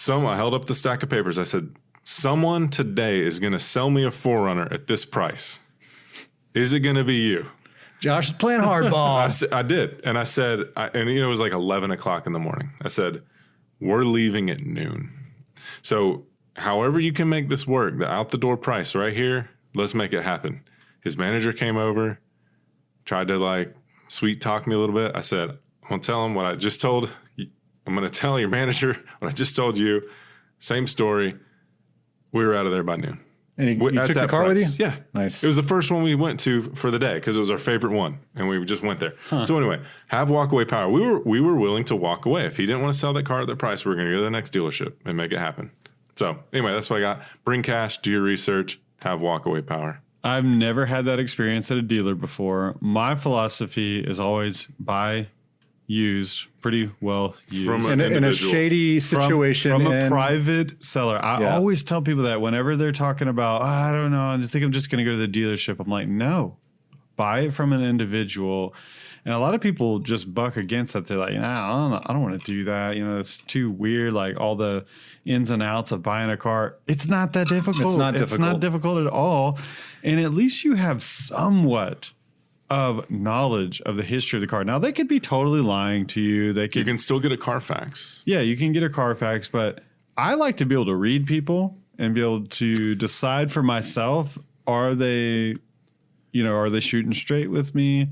I held up the stack of papers. I said, someone today is going to sell me a 4Runner at this price. Is it going to be you? Josh is playing hardball. I did. And I said, it was like 11 o'clock in the morning. I said, we're leaving at noon. So however you can make this work, the out the door price right here, let's make it happen. His manager came over, tried to like sweet talk me a little bit. I said, I'm going to tell him what I just told. I'm going to tell your manager what I just told you. Same story. We were out of there by noon. And you took the car with you? Yeah. Nice. It was the first one we went to for the day because it was our favorite one. And we just went there. So anyway, have walk-away power. We were willing to walk away. If he didn't want to sell that car at that price, we were going to go to the next dealership and make it happen. So anyway, that's what I got. Bring cash, do your research, have walk-away power. I've never had that experience at a dealer before. My philosophy is always buy used, pretty well used. From in a individual. shady situation. From a private seller. I Yeah. always tell people that whenever they're talking about, I don't know, I just think I'm just going to go to the dealership. I'm like, no, buy it from an individual. And a lot of people just buck against that. They're like, I don't want to do that. It's too weird. Like all the ins and outs of buying a car. It's not that difficult. It's not difficult at all. And at least you have somewhat of knowledge of the history of the car. Now, they could be totally lying to you. You can still get a Carfax. Yeah, you can get a Carfax, but I like to be able to read people and be able to decide for myself, are they shooting straight with me?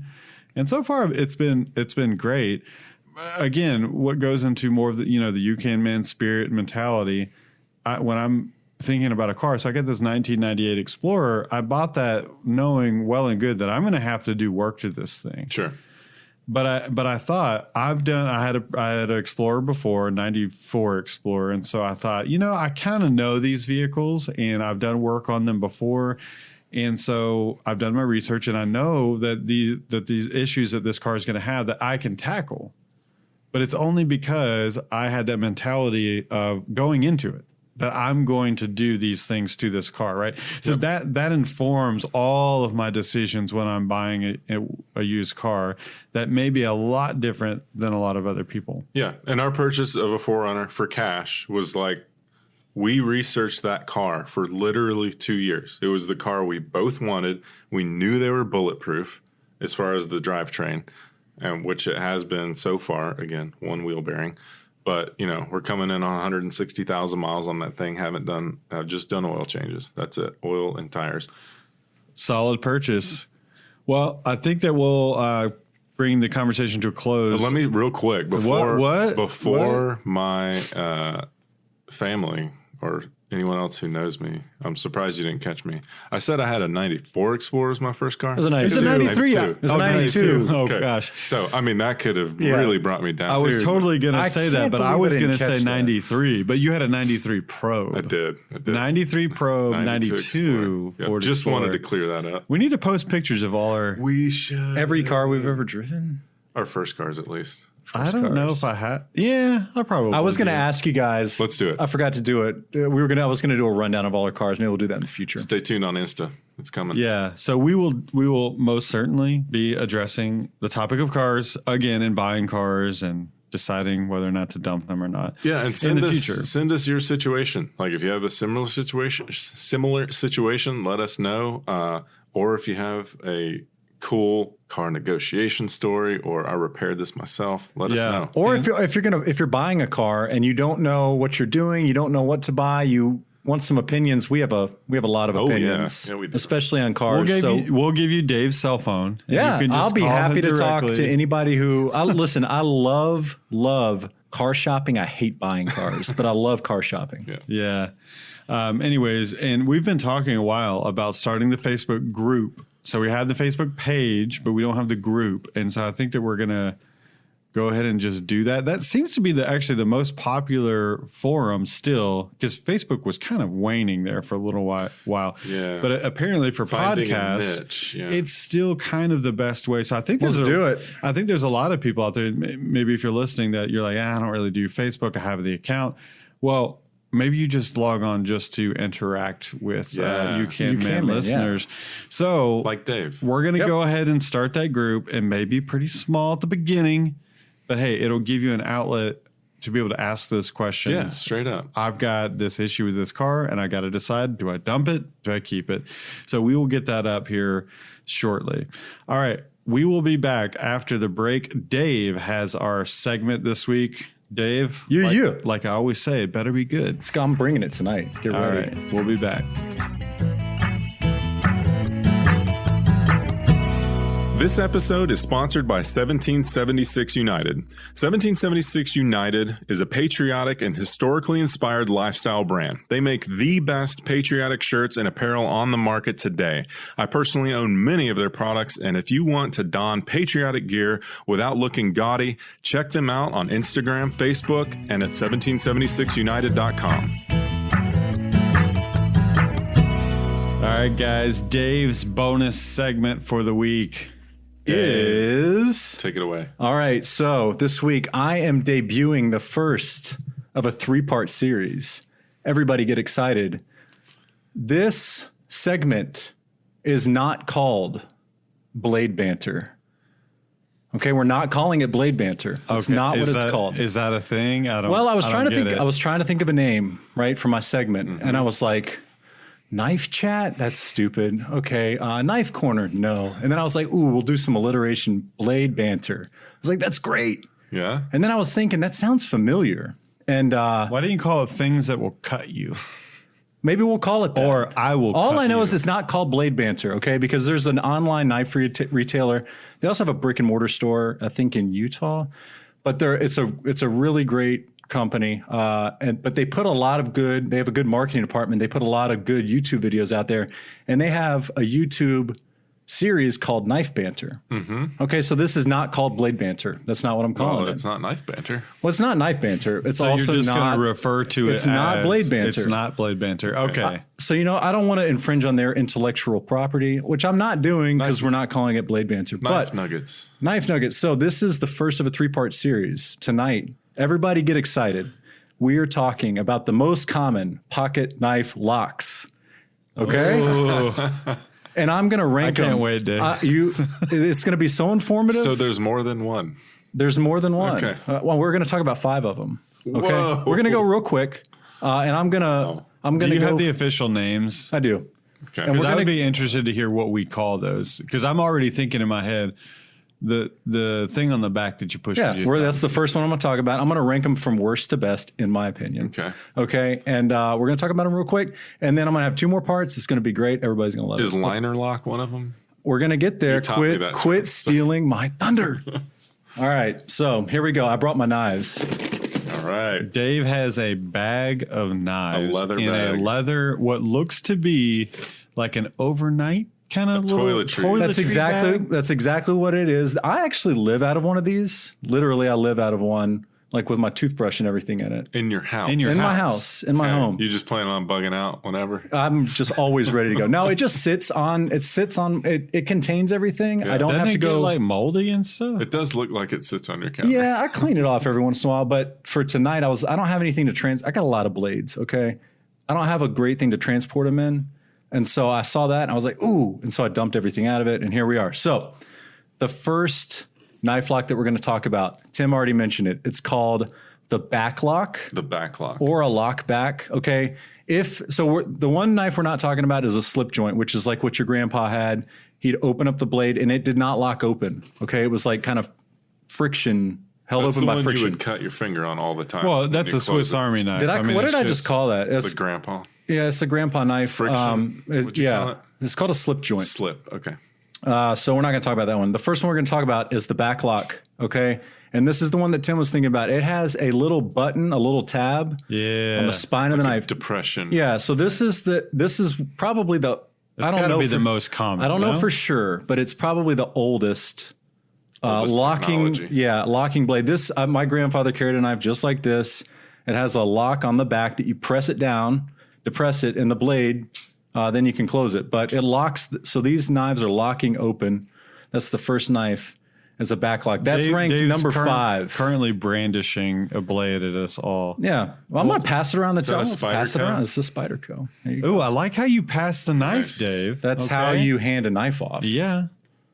And so far it's been great. Again, what goes into more of the, the you can man spirit mentality, when I'm thinking about a car. So I got this 1998 Explorer. I bought that knowing well and good that I'm going to have to do work to this thing. Sure. But I thought I had an Explorer before, 94 Explorer. And so I thought, I kind of know these vehicles and I've done work on them before. And so I've done my research and I know that these issues that this car is going to have that I can tackle. But it's only because I had that mentality of going into it, that I'm going to do these things to this car, right? So that informs all of my decisions when I'm buying a used car that may be a lot different than a lot of other people. Yeah. And our purchase of a 4Runner for cash was like, we researched that car for literally 2 years. It was the car we both wanted. We knew they were bulletproof as far as the drivetrain, and which it has been so far. Again, one wheel bearing. But, we're coming in on 160,000 miles on that thing. I've just done oil changes. That's it. Oil and tires. Solid purchase. Well, I think that we'll bring the conversation to a close. Let me real quick before What? my family or anyone else who knows me, I'm surprised you didn't catch me. I said I had a 94 Explorer as my first car. It was a 92. It's a 93. It was a 92. Oh, Okay. gosh. So, that could have really brought me down. I was too. totally going to say that, can't but I believe was I going to didn't say catch that. 93. But you had a 93 Pro. I did. 93 Pro, 92, Explorer. Yep, just wanted to clear that up. We need to post pictures of all our... We should. Every car we've ever driven. Our first cars, at least. I don't know if I had... Yeah, I probably I was going to do. ask you guys. Let's do it. I forgot to do it. I was going to do a rundown of all our cars. Maybe we'll do that in the future. Stay tuned on Insta. It's coming. Yeah, so we will most certainly be addressing the topic of cars again and buying cars and deciding whether or not to dump them or not. Yeah, and in the future. Send us your situation. Like if you have a similar situation, let us know. Or if you have a cool car negotiation story, or I repaired this myself, let us know. Or if you're buying a car and you don't know what you're doing, you don't know what to buy, you want some opinions. We have a lot of opinions, yeah, we do. Especially on cars. We'll give you Dave's cell phone. And yeah, you can just I'll be call happy him to talk directly. to anybody who. Listen, I love car shopping. I hate buying cars, but I love car shopping. Yeah. Anyways, and we've been talking a while about starting the Facebook group. So we have the Facebook page, but we don't have the group. And so I think that we're going to go ahead and just do that. That seems to be actually the most popular forum still, because Facebook was kind of waning there for a little while. Yeah. But apparently for Finding a podcasts, niche, yeah. it's still kind of the best way. So I think Let's do it. I think there's a lot of people out there, maybe if you're listening, that you're like, I don't really do Facebook. I have the account. Well, maybe you just log on just to interact with You Can Man listeners. So like Dave. we're going to go ahead and start that group. It may be pretty small at the beginning, but hey, it'll give you an outlet to be able to ask those questions. Yeah, straight up. I've got this issue with this car and I got to decide, do I dump it? Do I keep it? So we will get that up here shortly. All right. We will be back after the break. Dave has our segment this week. Dave, like I always say, it better be good. I'm bringing it tonight. Get All ready. right, we'll be back. This episode is sponsored by 1776 United. 1776 United is a patriotic and historically inspired lifestyle brand. They make the best patriotic shirts and apparel on the market today. I personally own many of their products, and if you want to don patriotic gear without looking gaudy, check them out on Instagram, Facebook, and at 1776united.com. All right, guys, Dave's bonus segment for the week is Take it away. all right. So this week I am debuting the first of a 3-part series. Everybody get excited. This segment is not called Blade Banter. Okay, we're not calling it Blade Banter. That's not what it's called. Is that a thing? I was I trying don't to think. get it. I was trying to think of a name, right, for my segment, and I was like, Knife Chat? That's stupid. Okay, Knife Corner? No. And then I was like, ooh, we'll do some alliteration. Blade Banter. I was like, that's great. Yeah? And then I was thinking, that sounds familiar. And Why didn't you call it things that will cut you? Maybe we'll call it that. Or I will. All cut I know you. is it's not called Blade Banter, okay? Because there's an online knife retailer. They also have a brick and mortar store, I think, in Utah. But it's a really great company. But they put a lot of good. They have a good marketing department. They put a lot of good YouTube videos out there, and they have a YouTube series called Knife Banter. Mm-hmm. Okay, so this is not called Blade Banter. That's not what I'm calling it. It's not knife banter. Well, it's not Knife Banter. It's So also you're just not. going to refer to it it's not as- Blade Banter. It's not Blade Banter. Okay. So, I don't want to infringe on their intellectual property, which I'm not doing because we're not calling it Blade Banter. Knife nuggets. Knife Nuggets. So this is the first of a 3-part series. Tonight, everybody get excited. We are talking about the most common pocket knife locks. Okay? And I'm going to rank I can't them. wait, Dave. It's going to be so informative. So there's more than one. There's more than one. Okay. Well, we're going to talk about 5 of them. Okay. Whoa. We're going to go real quick. And I'm going to Do you go. have the official names? I do. Okay. And Because we're I would gonna- be interested to hear what we call those. Because I'm already thinking in my head the thing on the back that you push. Yeah, with your that's the first one I'm going to talk about. I'm going to rank them from worst to best, in my opinion. Okay. Okay. And we're going to talk about them real quick. And then I'm going to have 2 more parts. It's going to be great. Everybody's going to love Is it. liner lock one of them? We're going to get there. taught me that Quit term. stealing my thunder. All right. So here we go. I brought my knives. All right. Dave has a bag of knives A leather in bag. a leather, what looks to be like an overnight kind of little toiletry. That's exactly what it is. I actually live out of one of these. Literally, I live out of one, like with my toothbrush and everything in it. In your house. In your In my house. house, in my Okay. home. You just plan on bugging out whenever? I'm just always ready to go. No, it just sits on. It contains everything. I don't Doesn't have it to go get like moldy and stuff? It does look like it sits on your counter. Yeah, I clean it off every once in a while. But for tonight, I don't have anything to I got a lot of blades. Okay, I don't have a great thing to transport them in, and so I saw that and I was like, ooh, and so I dumped everything out of it, and here we are. So the first knife lock that we're going to talk about, Tim already mentioned it. It's called the back lock. The back lock. Or a lock back. Okay. The one knife we're not talking about is a slip joint, which is like what your grandpa had. He'd open up the blade and it did not lock open. Okay. It was like kind of friction, held That's open the by one friction. you would cut your finger on all the time. Well, when that's you a close Swiss it. Army knife. What did I it's just call that? The grandpa. Yeah, it's a grandpa knife. Friction? What'd you call it? It's called a slip joint. Slip. Okay. So we're not going to talk about that one. The first one we're going to talk about is the back lock. Okay. And this is the one that Tim was thinking about. It has a little button, a little tab Yeah. on the spine of the knife. Depression. Yeah. So this is probably the, I don't gotta know be for- the most common. I don't know no? for sure, but it's probably the oldest Oldest locking. technology. Yeah, locking blade. This my grandfather carried a knife just like this. It has a lock on the back that you press it down, depress it, and the blade. Then you can close it. But it locks. So these knives are locking open. That's the first knife as a back lock. That's ranked Dave's number 5. Currently brandishing a blade at us all. Yeah. Well, I'm gonna pass it around the that a table. Let's pass it Spyderco? around. It's a Spyderco. There you go. Ooh, I like how you pass the knife, Nice. Dave. That's Okay. how you hand a knife off. Yeah.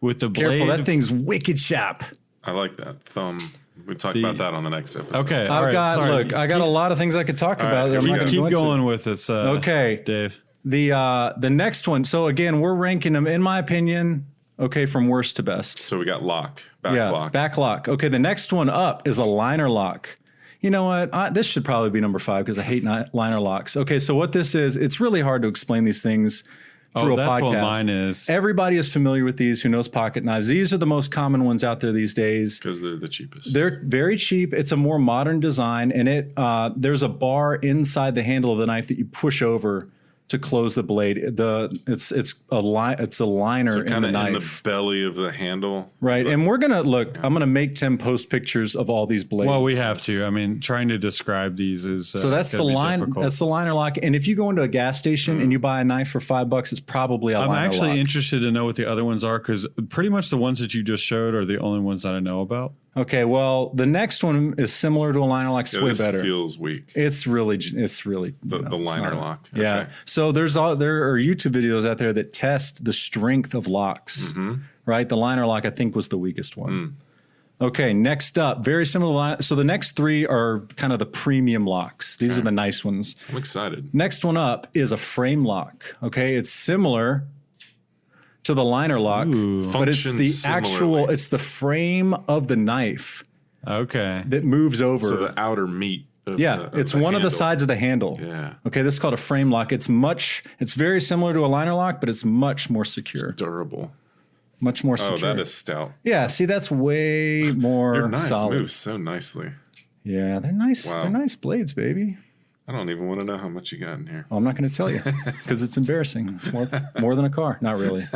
With the blade. Careful, that thing's wicked sharp. I like that. Thumb. We'll talk about that on the next episode. Okay. all I've right, got sorry. look. I got a lot of things I could talk about. right, that I'm here not we gonna Keep go into. going with it. Okay. Dave. The next one. So again, we're ranking them in my opinion. Okay, from worst to best. So we got lock. Back lock. Back lock. Okay, the next one up is a liner lock. You know what? This should probably be number 5 because I hate liner locks. Okay, so what this is, it's really hard to explain these things through a that's podcast. what mine is. Everybody is familiar with these who knows pocket knives. These are the most common ones out there these days. Because they're the cheapest. They're very cheap. It's a more modern design, and there's a bar inside the handle of the knife that you push over to close the blade. It's a liner in kind the of knife. in the belly of the handle. Right. And we're going to look, I'm going to make Tim post pictures of all these blades. Well, we have to. I mean, trying to describe these is So that's the gonna be line. difficult. That's the liner lock. And if you go into a gas station and you buy a knife for $5, it's probably a I'm liner actually lock. interested to know what the other ones are because pretty much the ones that you just showed are the only ones that I know about. Okay. Well, the next one is similar to a liner lock. It's Yeah, way this better. feels weak. It's really The it's liner not- lock. Yeah. Okay. So there are YouTube videos out there that test the strength of locks. Mm-hmm. Right. The liner lock I think was the weakest one. Mm. Okay. Next up, very similar. So the next 3 are kind of the premium locks. These are the nice ones. I'm excited. Next one up is a frame lock. Okay, it's similar to the liner lock, but it's Functions the similarly. it's the frame of the knife Okay. that moves over. So the outer meat It's one of the sides of the handle. Yeah. Okay, this is called a frame lock. It's very similar to a liner lock, but it's much more secure. It's durable. Much more secure. Oh, that is stout. Yeah, see, that's way more Your knife solid. moves so nicely. Yeah, they're nice. Wow. They're nice blades, baby. I don't even want to know how much you got in here. Well, I'm not going to tell you because it's embarrassing. It's more than a car. Not really.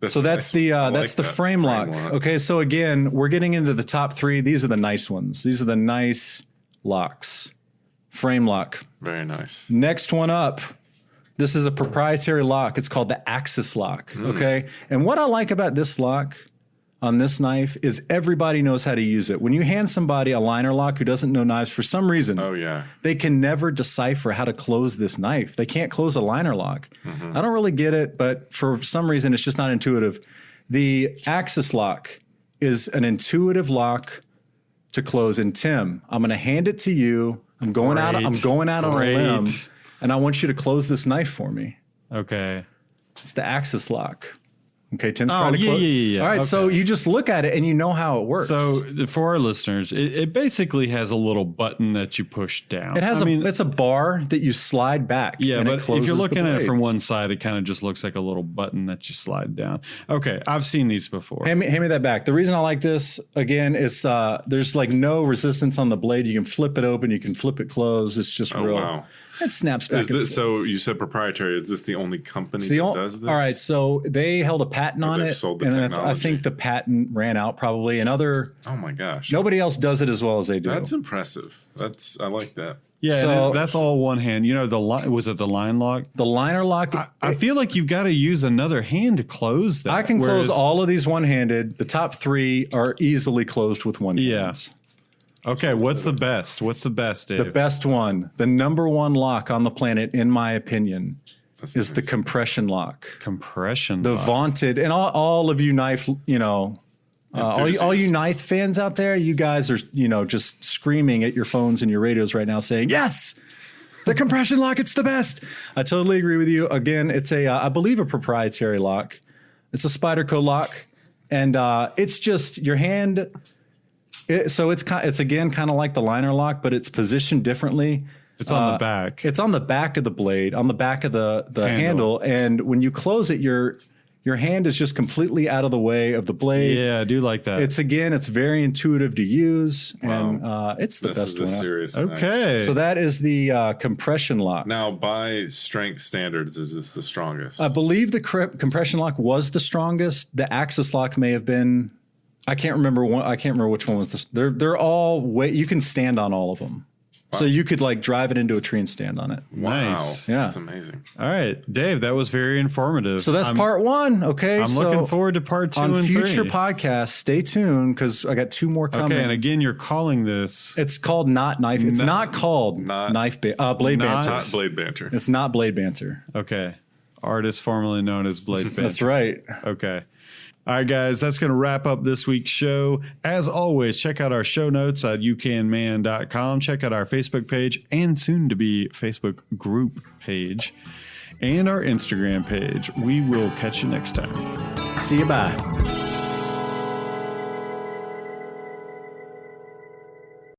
So that's the frame lock. Okay, so again, we're getting into the top 3. These are the nice ones. These are the nice locks. Frame lock. Very nice. Next one up. This is a proprietary lock. It's called the Axis lock. Okay, and what I like about this lock on this knife is everybody knows how to use it. When you hand somebody a liner lock who doesn't know knives for some reason, Oh, yeah. they can never decipher how to close this knife. They can't close a liner lock. I don't really get it, but for some reason, it's just not intuitive. The Axis lock is an intuitive lock to close. And Tim, I'm going to hand it to you. I'm going out on a limb, and I want you to close this knife for me. Okay. It's the Axis lock. Okay, Tim's trying to close. Yeah. All right, so you just look at it and you know how it works. So for our listeners, it basically has a little button that you push down. it has it's a bar that you slide back. Yeah, and but it closes if you're the looking at it blade. from one side, it kind of just looks like a little button that you slide down. Okay, I've seen these before. Hand me that back. The reason I like this, again, is there's like no resistance on the blade. You can flip it open. You can flip it closed. It's just real. Wow. It snaps back. Is this, so you said proprietary. Is this the only company that does this? All right, so they held a patent on they've it. sold the and I technology. think the patent ran out probably. And Oh my gosh. nobody else does it as well as they do. That's impressive. I like that. Yeah, So- and that's all one hand. You know, was it the line lock? The liner lock. I feel like you've got to use another hand to close that. I can whereas- close all of these one-handed. The top 3 are easily closed with one hand. Yeah. Okay, what's the best? What's the best, Dave? The best one, the number 1 lock on the planet, in my opinion, That's is the nice. compression lock. Compression. The lock. vaunted, and all of you knife, all you Enthusiasts. knife fans out there, you guys are, just screaming at your phones and your radios right now saying, yes, the compression lock, it's the best. I totally agree with you. Again, it's I believe a proprietary lock. It's a Spyderco lock. And it's just your hand. So it's again kind of like the liner lock, but it's positioned differently. It's on the back. It's on the back of the blade, on the back of the handle. And when you close it, your hand is just completely out of the way of the blade. Yeah, I do like that. It's very intuitive to use, and it's the This best is a one. serious knife. okay. So that is the compression lock. Now, by strength standards, is this the strongest? I believe the compression lock was the strongest. The Axis lock may have been. I can't remember which one was the. They're all you can stand on all of them. So you could like drive it into a tree and stand on it. Wow. Nice. Yeah. That's amazing. All right, Dave, that was very informative. So that's part 1. Okay. I'm looking forward to part 2 on and future 3. podcasts. Stay tuned because I got 2 more coming. Okay, and again, you're calling this It's called Not Knife. It's not called not- Blade Banter. Not Blade Banter. It's not Blade Banter. okay. Artist formerly known as Blade Banter. That's right. Okay. All right, guys, that's going to wrap up this week's show. As always, check out our show notes at youcanman.com. Check out our Facebook page and soon to be Facebook group page and our Instagram page. We will catch you next time. See you. Bye.